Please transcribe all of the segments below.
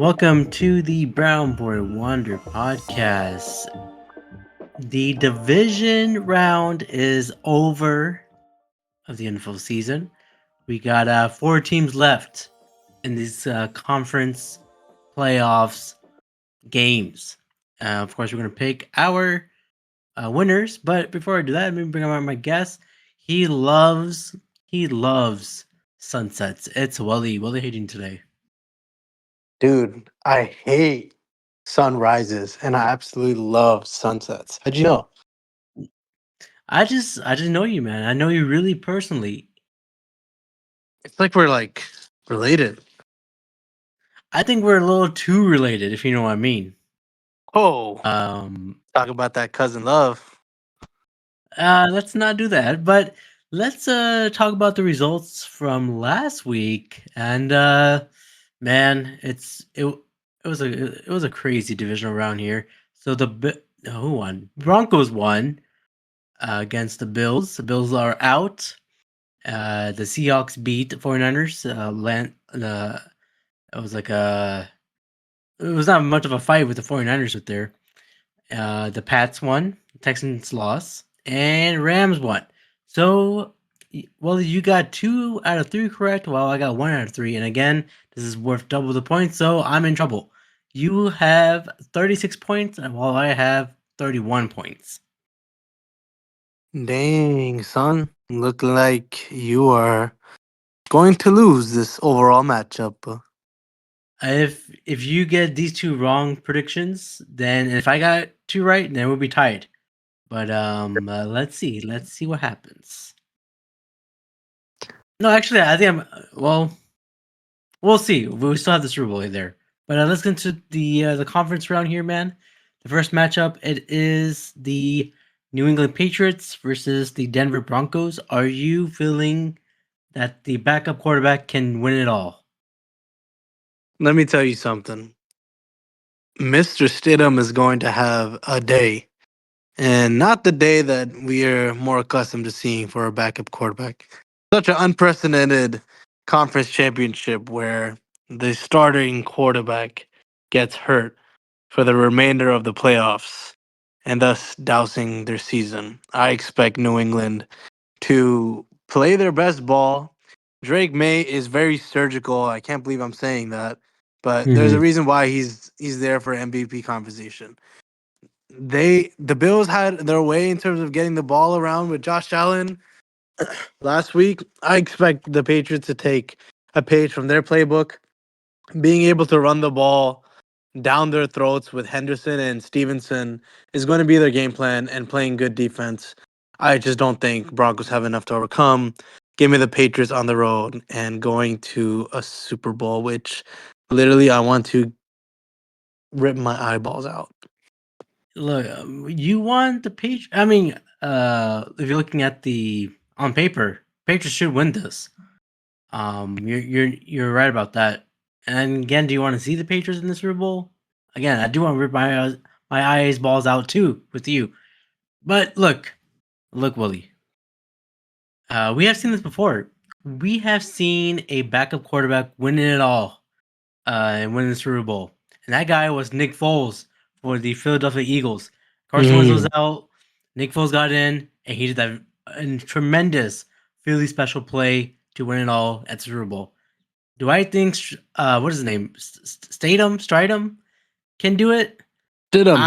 Welcome to the Brown Boy Wonder podcast. The division round is over of the NFL season. We got four teams left in these conference playoffs games. Of course, we're going to pick our winners. But before I do that, let me bring on my guest. He loves sunsets. It's Wali. Wali, how you doing today? Dude, I hate sunrises and I absolutely love sunsets. How'd you know? I just know you, man. I know you really personally. It's like we're like related. I think we're a little too related, if you know what I mean. Oh, Um, talk about that cousin love. let's not do that, but let's talk about the results from last week. And man, it was a crazy division around here. So who won? Broncos won against the Bills. The Bills are out. The Seahawks beat the 49ers. It was like it was not much of a fight with the 49ers with there. The Pats won, Texans lost, and Rams won. So, well, you got 2 out of 3 correct, while I got 1 out of 3. And again, this is worth double the points, so I'm in trouble. You have 36 points, while I have 31 points. Dang, son. Look like you are going to lose this overall matchup. If you get these two wrong predictions, then if I got 2 right, then we'll be tied. But let's see what happens. No, actually, I think well. We'll see. We still have the Super Bowl there. But let's get into the conference round here, man. The first matchup, it is the New England Patriots versus the Denver Broncos. Are you feeling that the backup quarterback can win it all? Let me tell you something. Mr. Stidham is going to have a day, and not the day that we are more accustomed to seeing for a backup quarterback. Such an unprecedented conference championship where the starting quarterback gets hurt for the remainder of the playoffs and thus dousing their season. I expect New England to play their best ball. Drake May is very surgical. I can't believe I'm saying that, but there's a Mm-hmm. reason why he's there for MVP conversation. The Bills had their way in terms of getting the ball around with Josh Allen last week. I expect the Patriots to take a page from their playbook, being able to run the ball down their throats with Henderson and Stevenson is going to be their game plan, and playing good defense. I just don't think Broncos have enough to overcome. Give me the Patriots on the road and going to a Super Bowl, which literally I want to rip my eyeballs out. Look, you want the Patriots. I mean, if you're looking at the on paper, Patriots should win this. You're right about that. And again, do you want to see the Patriots in the Super Bowl? Again, I do want to rip my eyes balls out too with you. But look, Willie. We have seen this before. We have seen a backup quarterback winning it all, and winning the Super Bowl. And that guy was Nick Foles for the Philadelphia Eagles. Carson Wentz was out. Nick Foles got in, and he did that tremendous Philly special play to win it all at the Super Bowl. Do I think what is his name? Stidham can do it? Did them.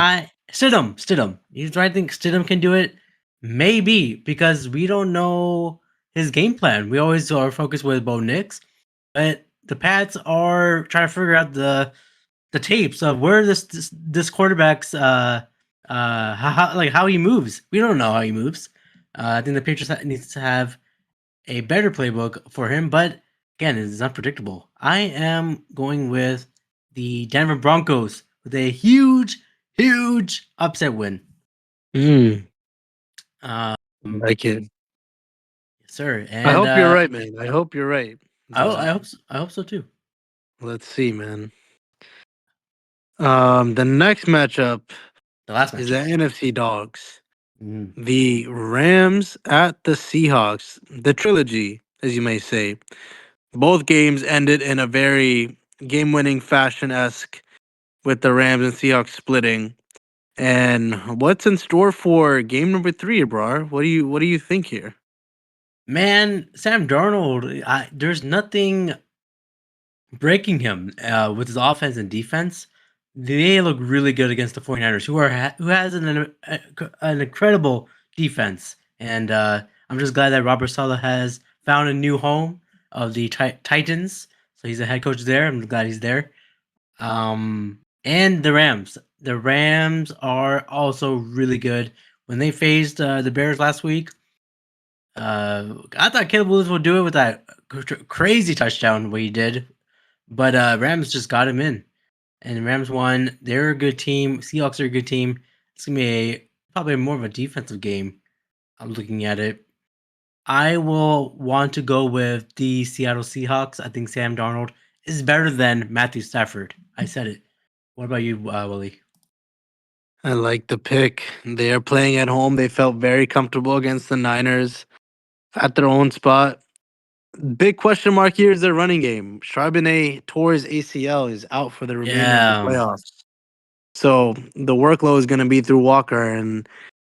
Stidham. Do I think Stidham can do it? Maybe, because we don't know his game plan. We always are focused with Bo Nix, but the Pats are trying to figure out the tapes of where this quarterback's how he moves. We don't know how he moves. I think the Patriots needs to have a better playbook for him, but again, it's unpredictable. I am going with the Denver Broncos with a huge upset win. Mm, Um, like it. yes, sir, I and hope you're right, man. I hope you're right. I But hope I hope so too. let's see, man. The next matchup The last is the matchup. NFC Dogs. Mm. The Rams at the Seahawks, the trilogy, as you may say. Both games ended in a very game-winning fashion-esque with the Rams and Seahawks splitting. And what's in store for game number 3, Abrar? What do you think here? Man, Sam Darnold, there's nothing breaking him with his offense and defense. They look really good against the 49ers, who has an incredible defense. And I'm just glad that Robert Saleh has found a new home of the Titans. So he's a head coach there. I'm glad he's there. And the Rams. The Rams are also really good. When they faced the Bears last week, I thought Caleb Williams would do it with that crazy touchdown what he did, but Rams just got him in, and Rams won. They're a good team. Seahawks are a good team. It's gonna be probably more of a defensive game. I'm looking at it. I will want to go with the Seattle Seahawks. I think Sam Darnold is better than Matthew Stafford. I said it. What about you, Wally? I like the pick. They are playing at home. They felt very comfortable against the Niners at their own spot. Big question mark here is their running game. Charbonnet tore his ACL, is out for the remainder of the Yeah. playoffs. So the workload is going to be through Walker, and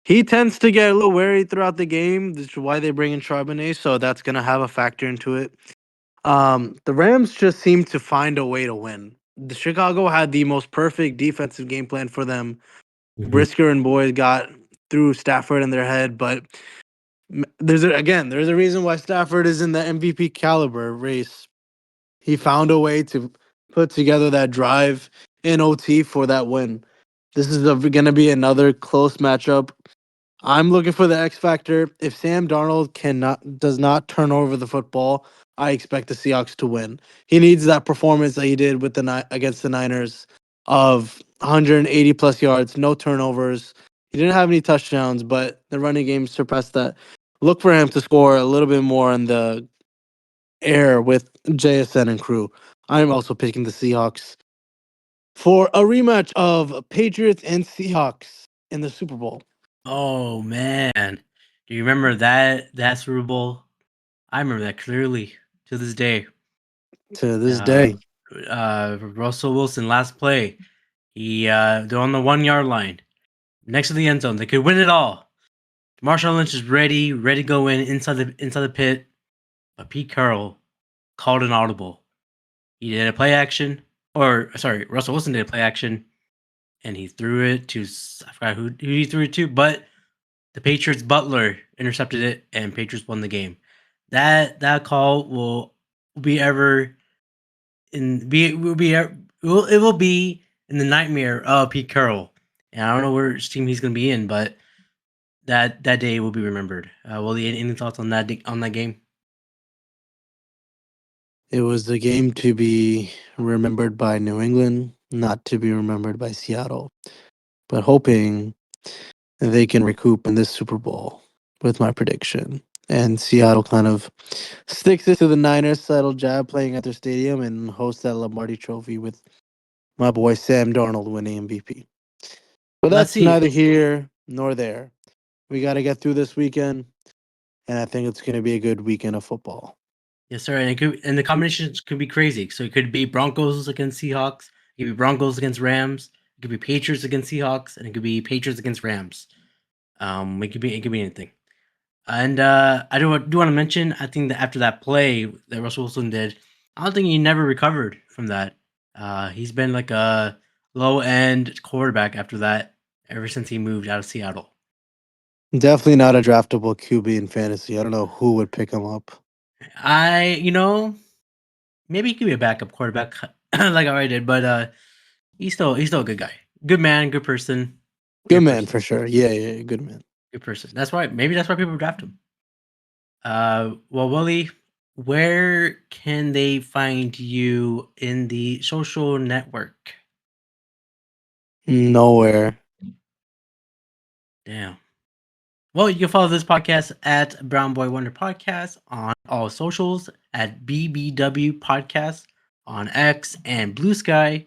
he tends to get a little wary throughout the game. This is why they bring in Charbonnet, so that's going to have a factor into it. The Rams just seem to find a way to win. The Chicago had the most perfect defensive game plan for them. Mhm. Brisker and boys got through Stafford in their head, but there's a reason why Stafford is in the MVP caliber race. He found a way to put together that drive in OT for that win. This is going to be another close matchup. I'm looking for the X factor. If Sam Darnold does not turn over the football, I expect the Seahawks to win. He needs that performance that he did with against the Niners of 180 plus yards, no turnovers. He didn't have any touchdowns, but the running game surpassed that. Look for him to score a little bit more in the air with JSN and crew. I'm also picking the Seahawks for a rematch of Patriots and Seahawks in the Super Bowl. Oh man, do you remember that Super Bowl? I remember that clearly to this day. To this Uh, day, Russell Wilson last play. They're on the 1 yard line, next to the end zone. They could win it all. Marshawn Lynch is ready to go inside the pit. But Pete Carroll called an audible. He did a play action, or sorry, Russell Wilson did a play action, and he threw it to I forgot who he threw it to, but the Patriots Butler intercepted it, and Patriots won the game. That call will be ever in be will be it will be in the nightmare of Pete Carroll. And I don't know which team he's going to be in, but that day will be remembered. Willie, any thoughts on that game? it was the game to be remembered by New England, not to be remembered by Seattle. But hoping they can recoup in this Super Bowl with my prediction. And Seattle kind of sticks it to the Niners, settle jab playing at their stadium, and host that Lombardi trophy with my boy Sam Darnold winning MVP. But Let's that's see. neither here nor there. We got to get through this weekend, and I think it's going to be a good weekend of football. Yes, sir. And the combinations could be crazy. So it could be Broncos against Seahawks. It could be Broncos against Rams. It could be Patriots against Seahawks, and it could be Patriots against Rams. It could be anything. And I do want to mention. I think that after that play that Russell Wilson did, I don't think he never recovered from that. He's been like a low end quarterback after that ever since he moved out of Seattle. Definitely not a draftable QB in fantasy. I don't know who would pick him up. Maybe he could be a backup quarterback like I already did, but he's still a good guy, good man, good person, Good great man person, for sure. Yeah, good man. good person. That's why people draft him. Well, Willie, where can they find you in the social network? Nowhere. Damn. Well, you can follow this podcast at Brown Boy Wonder Podcast on all socials at BBW Podcast on X and Blue Sky.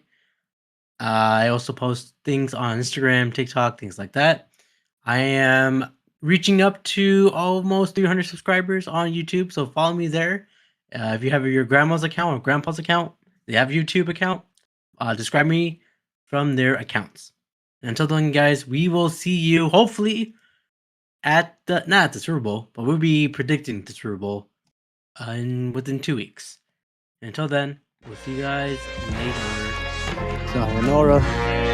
I also post things on Instagram, TikTok, things like that. I am reaching up to almost 300 subscribers on YouTube, so follow me there. If you have your grandma's account or grandpa's account, they have a YouTube account. Describe me from their accounts. And until then, guys, we will see you hopefully at not at the Super Bowl, but we'll be predicting the Super Bowl within 2 weeks. And until then, we'll see you guys later. Sayonara.